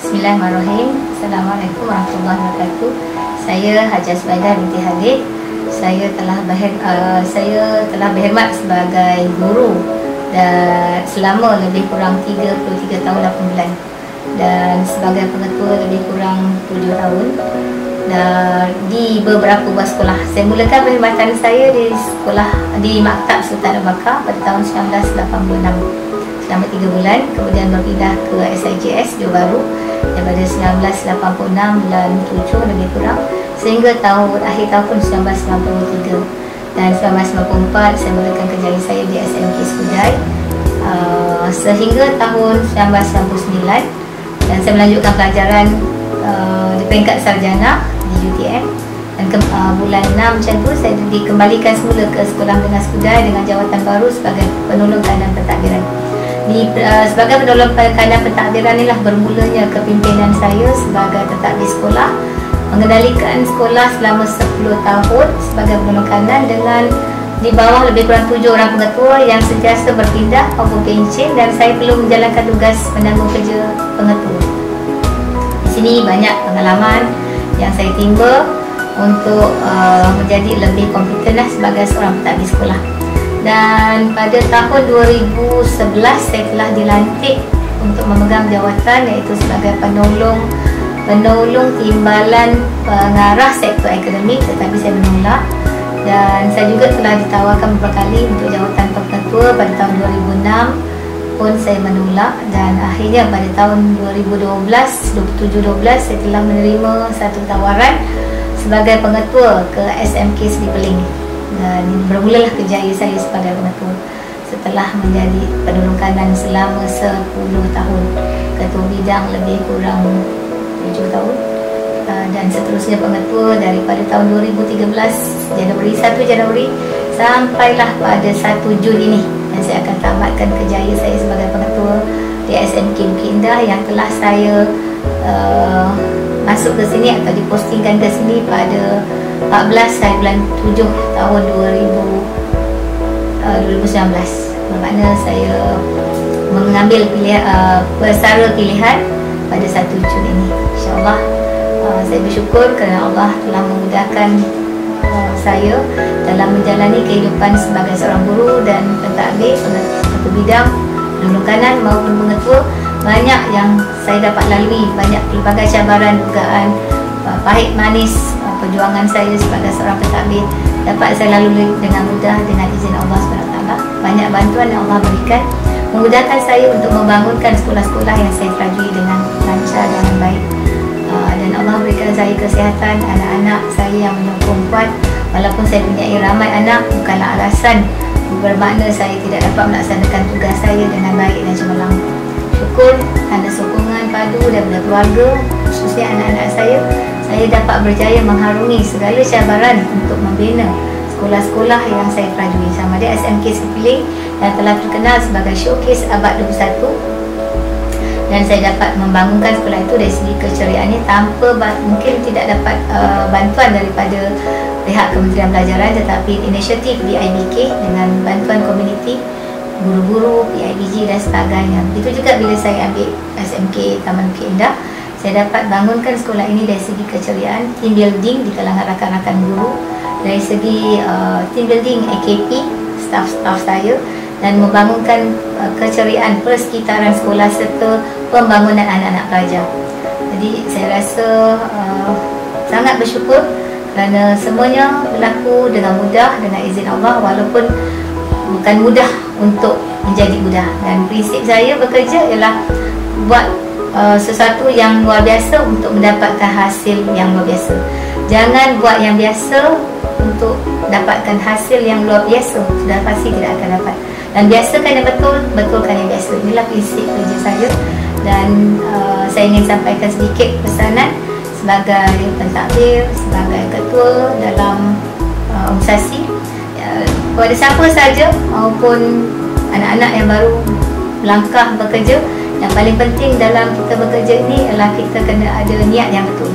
Bismillahirrahmanirrahim. Assalamualaikum warahmatullahi wabarakatuh. Saya Hajah Subaidah binti Khalid. Saya telah berkhidmat sebagai guru dan selama lebih kurang 33 tahun 8 bulan, dan sebagai pengetua lebih kurang 7 tahun dan di beberapa buah sekolah. Saya mulakan perkhidmatan saya di sekolah di Maktab Sultan Abu Bakar pada tahun 1986 selama 3 bulan, kemudian berpindah ke SIJS Johor Bahru daripada 1986 bulan 7 lebih kurang sehingga akhir tahun 1993, dan 1994 saya mulakan kerjaya saya di SMK Skudai sehingga tahun 1999, dan saya melanjutkan pelajaran di peringkat sarjana di UTM, dan bulan 6 macam tu saya dikembalikan semula ke Sekolah Menengah Skudai dengan jawatan baru sebagai penolong kanan pentadbiran. Sebagai penolong kanan pentadbiran inilah bermulanya kepimpinan saya sebagai pentadbir sekolah, mengendalikan sekolah selama 10 tahun sebagai penolong kanan dengan di bawah lebih kurang 7 orang pengetua yang sentiasa berpindah maupun pencen, dan saya perlu menjalankan tugas menanggung kerja pengetua. Di sini banyak pengalaman yang saya timba untuk menjadi lebih kompetenlah sebagai seorang pentadbir sekolah. Dan pada tahun 2011 saya telah dilantik untuk memegang jawatan iaitu sebagai penolong timbalan pengarah sektor akademik, tetapi saya menolak, dan saya juga telah ditawarkan beberapa kali untuk jawatan pengetua pada tahun 2006 pun saya menolak, dan akhirnya pada tahun 2012 saya telah menerima satu tawaran sebagai pengetua ke SMK Seri Peling, dan bermulalah kerjaya saya sebagai pengetua setelah menjadi penolong kanan selama 10 tahun, ketua bidang lebih kurang 7 tahun, dan seterusnya pengetua daripada tahun 2013 1 Januari sampailah pada 1 Jun ini, dan saya akan tamatkan kerjaya saya sebagai pengetua di SMK Bukit Indah yang telah saya masuk ke sini atau dipostingkan ke sini pada 14 hari bulan 7 tahun 2019. Bermakna saya mengambil pesara pilihan pada 1 Jun ini. InsyaAllah saya bersyukur kerana Allah telah memudahkan saya dalam menjalani kehidupan sebagai seorang guru dan pentadbir, pengetua bidang, penolong kanan maupun pengetua. Banyak yang saya dapat lalui, banyak pelbagai cabaran, dugaan, pahit manis perjuangan saya sebagai seorang pentadbir dapat saya lalui dengan mudah dengan izin Allah SWT. Banyak bantuan yang Allah berikan memudahkan saya untuk membangunkan sekolah-sekolah yang saya terajui dengan lancar dan baik, dan Allah berikan saya kesihatan, anak-anak saya yang menyokong kuat. Walaupun saya punya ramai anak, bukanlah alasan bermakna saya tidak dapat melaksanakan tugas saya dengan baik dan cemerlang. Syukur kerana sokongan padu daripada keluarga, khususnya anak-anak saya dapat berjaya mengharungi segala cabaran untuk membina sekolah-sekolah yang saya terajui, sama ada SMK Seri Peling yang telah terkenal sebagai showcase abad 21, dan saya dapat membangunkan sekolah itu dari segi keceriaannya tanpa mungkin tidak dapat bantuan daripada pihak Kementerian Pelajaran, tetapi inisiatif DIBK dengan bantuan komuniti, guru-guru, PIBG dan sebagainya. Begitu juga bila saya ambil SMK Taman Bukit Indah, saya dapat bangunkan sekolah ini dari segi keceriaan, team building di kalangan rakan-rakan guru, dari segi team building AKP, staff saya, dan membangunkan keceriaan persekitaran sekolah serta pembangunan anak-anak pelajar. Jadi saya rasa sangat bersyukur kerana semuanya berlaku dengan mudah dengan izin Allah, walaupun bukan mudah untuk menjadi mudah. Dan prinsip saya bekerja ialah buat sesuatu yang luar biasa untuk mendapatkan hasil yang luar biasa. Jangan buat yang biasa untuk dapatkan hasil yang luar biasa, sudah pasti tidak akan dapat. Dan biasakan yang betul, betulkan yang biasa. Inilah prinsip kerja saya, dan saya ingin sampaikan sedikit pesanan sebagai pentadbir, sebagai ketua dalam organisasi kepada siapa saja maupun anak-anak yang baru melangkah bekerja. Yang paling penting dalam kita bekerja ini adalah kita kena ada niat yang betul.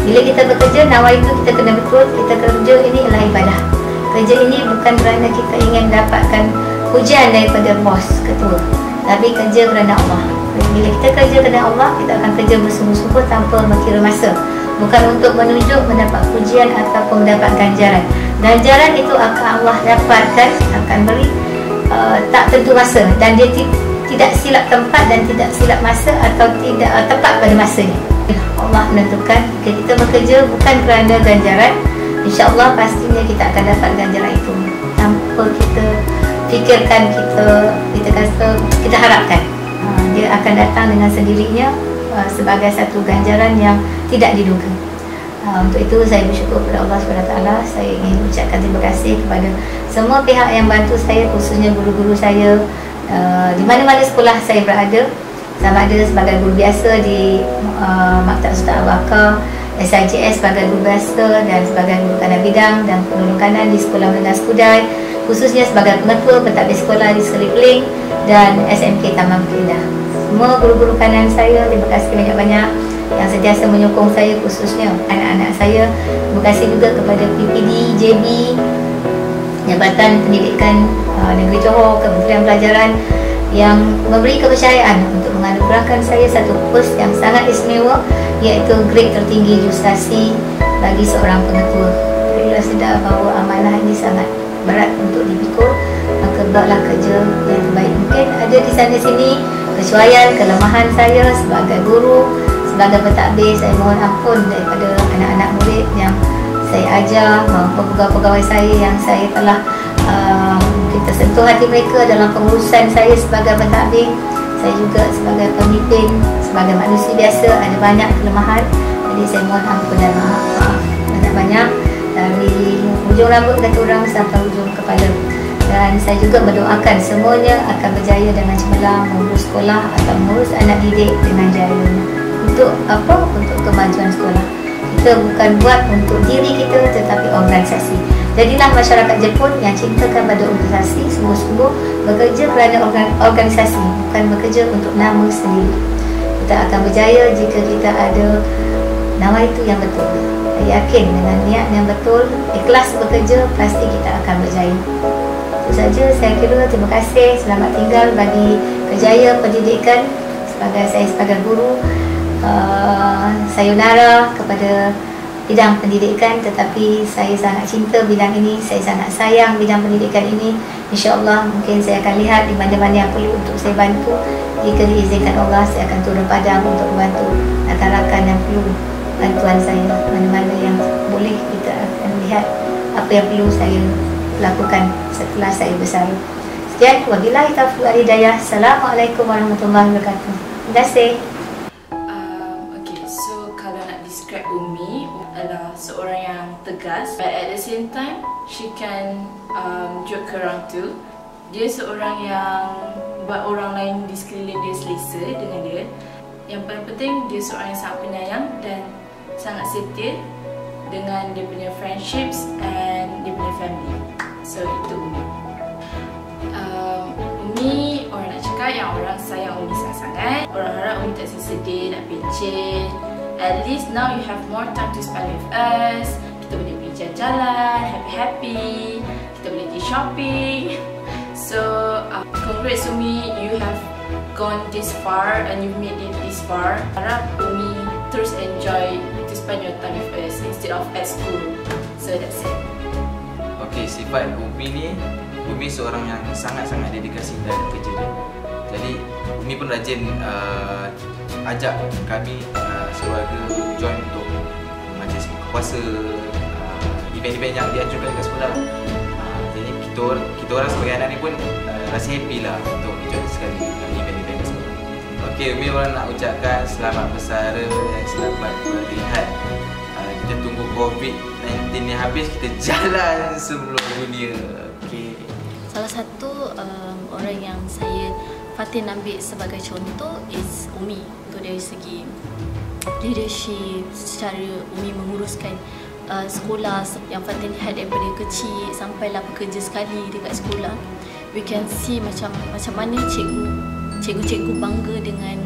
Bila kita bekerja, nawa itu kita kena betul. Kita kerja ini adalah ibadah. Kerja ini bukan kerana kita ingin dapatkan pujian daripada bos, ketua, tapi kerja kerana Allah. Bila kita kerja kerana Allah, kita akan kerja bersungguh-sungguh tanpa mengira masa. Bukan untuk menunjuk, mendapat pujian ataupun mendapat ganjaran. Ganjaran itu akan Allah dapatkan, akan beri tak tentu masa, dan dia tidak silap tempat dan tidak silap masa atau tidak tepat pada masanya. Allah menentukan jika kita bekerja bukan kerana ganjaran, insya-Allah pastinya kita akan dapat ganjaran itu tanpa kita fikirkan, kita harapkan. Dia akan datang dengan sendirinya sebagai satu ganjaran yang tidak diduga. Untuk itu saya bersyukur kepada Allah SWT. Saya ingin ucapkan terima kasih kepada semua pihak yang bantu saya, khususnya guru-guru saya di mana-mana sekolah saya berada, sama ada sebagai guru biasa di Maktab Ustaz Abu Bakar, SIJS sebagai guru biasa dan sebagai guru kanan bidang dan penolong kanan di Sekolah Menengah Skudai, khususnya sebagai pengetua pentadbir sekolah di Seripling dan SMK Taman Bukit Indah. Semua guru-guru kanan saya, terima kasih banyak-banyak yang sentiasa menyokong saya, khususnya anak-anak saya. Terima kasih juga kepada PPD, JB, Jabatan Pendidikan Negeri Johor, Kementerian Pelajaran yang memberi kepercayaan untuk menganugerahkan saya satu pos yang sangat istimewa, iaitu grade tertinggi Justasi bagi seorang pengetua. Bila sedar bahawa amanah ini sangat berat untuk dipikul, maka buatlah kerja yang terbaik. Mungkin ada di sana sini kecuaian, kelemahan saya sebagai guru, sebagai pentadbir. Saya mohon ampun daripada anak-anak murid yang saya ajar maupun pegawai-pegawai saya yang saya telah kita sentuh hati mereka dalam pengurusan saya sebagai pentadbir. Saya juga sebagai pemimpin, sebagai manusia biasa ada banyak kelemahan. Jadi saya mohon ampun dan maaf banyak-banyak dari hujung rambut kata orang sampai hujung kepala. Dan saya juga mendoakan semuanya akan berjaya dengan cemerlang mengurus sekolah atau mengurus anak didik dengan jaya. Untuk apa? Untuk kemajuan sekolah. Kita bukan buat untuk diri kita, tetapi organisasi. Jadilah masyarakat Jepun yang cintakan pada organisasi, sungguh-sungguh bekerja kerana organisasi, bukan bekerja untuk nama sendiri. Kita akan berjaya jika kita ada nama itu yang betul. Saya yakin dengan niat yang betul, ikhlas bekerja, pasti kita akan berjaya. Itu saja saya kira. Terima kasih, selamat tinggal bagi kerjaya pendidikan saya sebagai guru. Sayonara kepada bidang pendidikan, tetapi saya sangat cinta bidang ini, saya sangat sayang bidang pendidikan ini. InsyaAllah mungkin saya akan lihat di mana-mana yang perlu untuk saya bantu. Jika diizinkan Allah, saya akan turun padang untuk membantu rakan-rakan yang perlu bantuan saya. Mana-mana yang boleh, kita akan lihat apa yang perlu saya lakukan setelah saya bersara. Sekian, wabillahi taufiq wal hidayah. Assalamualaikum warahmatullahi wabarakatuh. Terima kasih. Umi adalah seorang yang tegas, but at the same time she can joke around too. Dia seorang yang buat orang lain di sekeliling dia selesa dengan dia. Yang paling penting, dia seorang yang sangat penyayang dan sangat setia dengan dia punya friendships and dia punya family. So itu Umi. Umi, orang nak cakap yang orang sayang Umi sangat-sangat. Orang harap Umi tak sedih, nak pencet. At least now you have more time to spend with us. Kita boleh pergi jalan-jalan, happy-happy. Kita boleh pergi shopping. So, congrats Umi, you have gone this far and you've made it this far. Harap Umi terus enjoy to spend your time with us instead of at school. So that's it. Okay, sifat Umi ni, Umi seorang yang sangat-sangat dedikasi dalam kerja dia. Jadi, Umi pun rajin ajak kami keluarga join untuk majlis buka puasa, event-event yang dianjurkan dekat sekolah. Jadi kita orang sebagai anak ni pun rasa happy lah untuk join sekali event-event dekat sekolah. Okey, Umi orang nak ucapkan selamat bersara dan selamat berlihat. Kita tunggu COVID-19 ni habis, kita jalan seluruh dunia. Okey. Salah satu orang yang saya Fatin ambil sebagai contoh is Umi. Untuk dari segi leadership, secara Umi menguruskan sekolah yang Fatin lihat daripada kecil sampailah bekerja sekali dekat sekolah. We can see macam mana cikgu-cikgu bangga dengan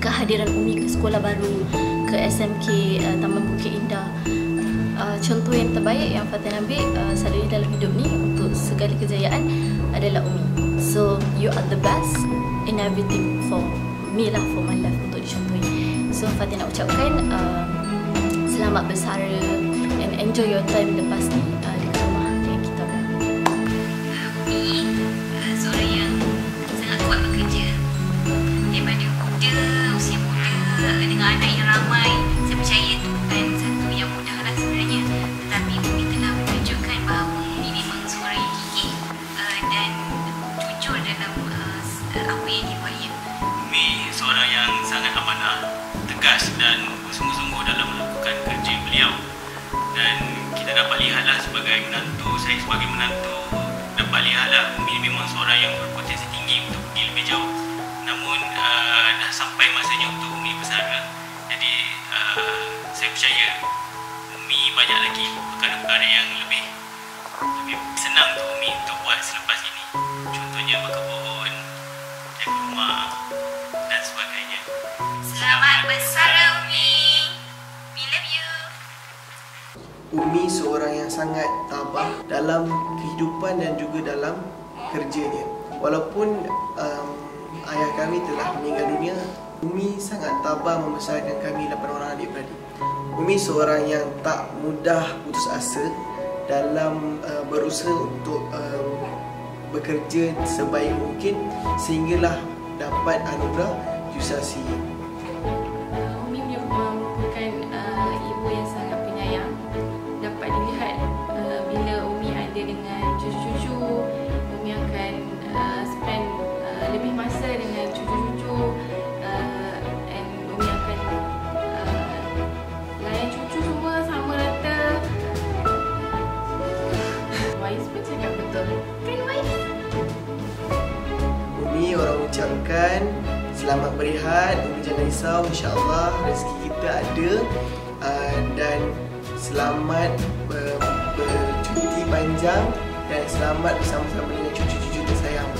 kehadiran Umi ke sekolah baru, ke SMK Taman Bukit Indah. Contoh yang terbaik yang Fatin ambil selalunya dalam hidup ni untuk segala kejayaan adalah Umi. So you are the best in everything for me. me lah, for my life untuk dicontohi. So Fatin nak ucapkan selamat bersara and enjoy your time lepas ni dekat rumah dengan kita orang. Umi seorang yang sangat kuat bekerja. Daripada muda, usia muda dengan anak yang ramai, saya percaya itu bukan satu yang mudah lah sebenarnya. Tetapi Umi telah menunjukkan bahawa Umi memang seorang yang gigih dan jujur dalam apa yang dibuatnya. Umi seorang yang sangat amanah, tegas dan bersungguh-sungguh dalam melakukan kerja beliau. Dan kita dapat lihatlah sebagai menantu, saya sebagai menantu dapat lihatlah Umi memang seorang yang berpotensi tinggi untuk pergi lebih jauh. Namun dah sampai masanya untuk Umi bersara. Jadi saya percaya Umi banyak lagi perkara-perkara yang lebih senang untuk Umi untuk buat selepas ini. Contohnya berkebun, jaga rumah dan sebagainya. Selamat bersara Umi. We love you. Umi seorang yang sangat tabah dalam kehidupan dan juga dalam kerjanya. Walaupun ayah kami telah meninggal dunia, Umi sangat tabah membesarkan kami 8 orang adik-beradik. Umi seorang yang tak mudah putus asa dalam berusaha untuk bekerja sebaik mungkin sehinggalah dapat anugerah Jusasi. Umi merupakan ibu yang sangat penyayang. Dapat dilihat bila Umi ada dengan cucu-cucu, Umi akan spend lebih masa dengan cucu-cucu, and Umi akan layan cucu semua sama rata. Wais pun cakap betul. Kan Wais? Umi orang ucapkan selamat berehat, Umi jangan risau, insya-Allah rezeki kita ada, dan selamat bercuti panjang dan selamat bersama-sama dengan cucu-cucu tersayang.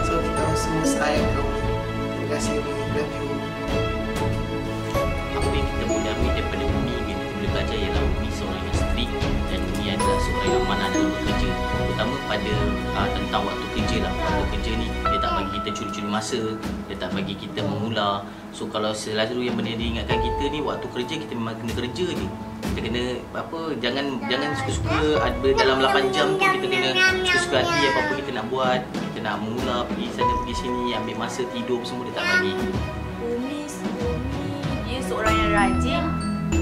So kita orang semua sayang ke Umi. Terima kasih Umi, love you. Apa yang kita boleh ambil daripada Umi, kita boleh belajar ialah Umi seorang yang strict dan Umi adalah seorang yang amanah dalam bekerja, terutama pada tentang waktu kerja lah. Waktu kerja ni dia tak bagi kita curi-curi masa, dia tak bagi kita mengular. So kalau selalu yang benda dia ingatkan kita ni, waktu kerja kita memang kena kerja ni. Kita kena jangan suka-suka ada dalam 8 jam tu kita kena suka hati apa-apa kita nak buat, kita nak mengular pergi sana pergi sini, ambil masa tidur semua dia tak bagi. Umi dia seorang yang rajin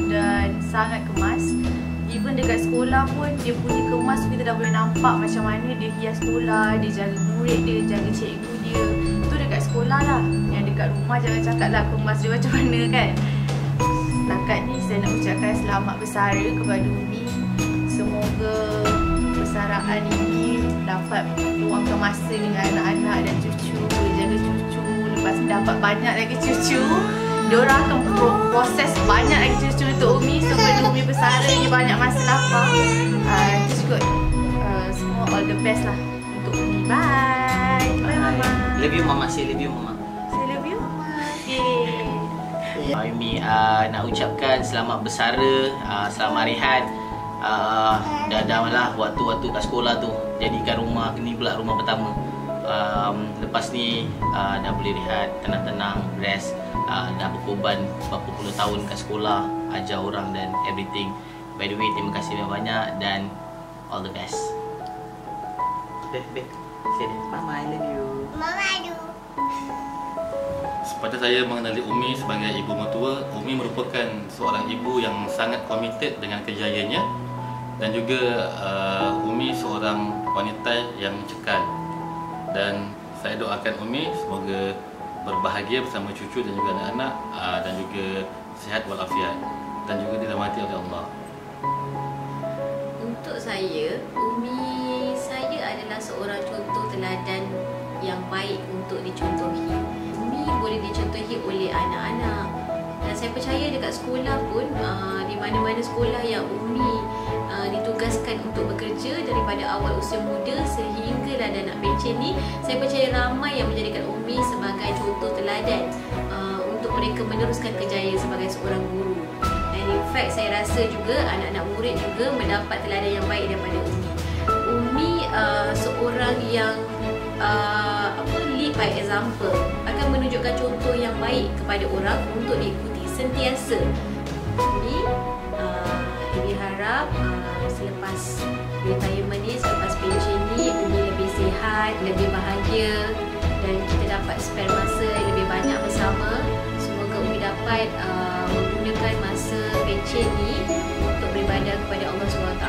dan sangat kemas. Even dekat sekolah pun dia punya kemas tu kita dah boleh nampak macam mana dia hias sekolah, dia jaga murid dia, jaga cikgu dia. Tu dekat sekolah lah. Yang dekat rumah jangan cakap lah kemas dia macam mana kan. Setakat ni saya nak ucapkan selamat bersara kepada Umi. Semoga bersaraan ini dapat luangkan masa dengan anak-anak dan cucu, boleh jaga cucu. Lepas dapat banyak lagi cucu, diorang akan proses banyak lagi cucu untuk Umi sebelum Umi bersara ni banyak masa lapang. Just good. Semua all the best lah untuk Umi. Bye. Bye Mama. Love you Mama, say love you Mama. Say love you. Okay. Umi nak ucapkan selamat bersara, selamat rehat. Dah lah waktu-waktu kat sekolah tu, jadikan rumah ni pula rumah pertama. Lepas ni dah boleh rehat, tenang-tenang, rest. Dah berkorban berapa puluh tahun kat sekolah, ajar orang dan everything. By the way, terima kasih banyak dan all the best. Beb, say Mama I love you. Mama aduh. Seperti saya mengenali Umi sebagai ibu mertua, Umi merupakan seorang ibu yang sangat komited dengan kejayaannya dan juga Umi seorang wanita yang cekal. Dan saya doakan Umi semoga berbahagia bersama cucu dan juga anak-anak dan juga sihat walafiat dan juga dirahmati oleh Allah. Untuk saya, Umi saya adalah seorang contoh teladan yang baik untuk dicontohi. Umi boleh dicontohi oleh anak-anak. Dan saya percaya dekat sekolah pun, di mana-mana sekolah yang Umi ditugaskan untuk bekerja daripada awal usia muda sehinggalah dah nak pencen ni, saya percaya ramai yang menjadikan Umi sebagai contoh teladan untuk mereka meneruskan kejayaan sebagai seorang guru. Dan in fact saya rasa juga anak-anak murid juga mendapat teladan yang baik daripada Umi. Umi seorang yang lead by example, akan menunjukkan contoh yang baik kepada orang untuk diikuti sentiasa. Jadi Umi harap selepas retirement ni, selepas pension ni, Umi lebih sihat, lebih bahagia dan kita dapat spend masa lebih banyak bersama. Semoga Umi dapat menggunakan masa pension ni untuk beribadah kepada Allah SWT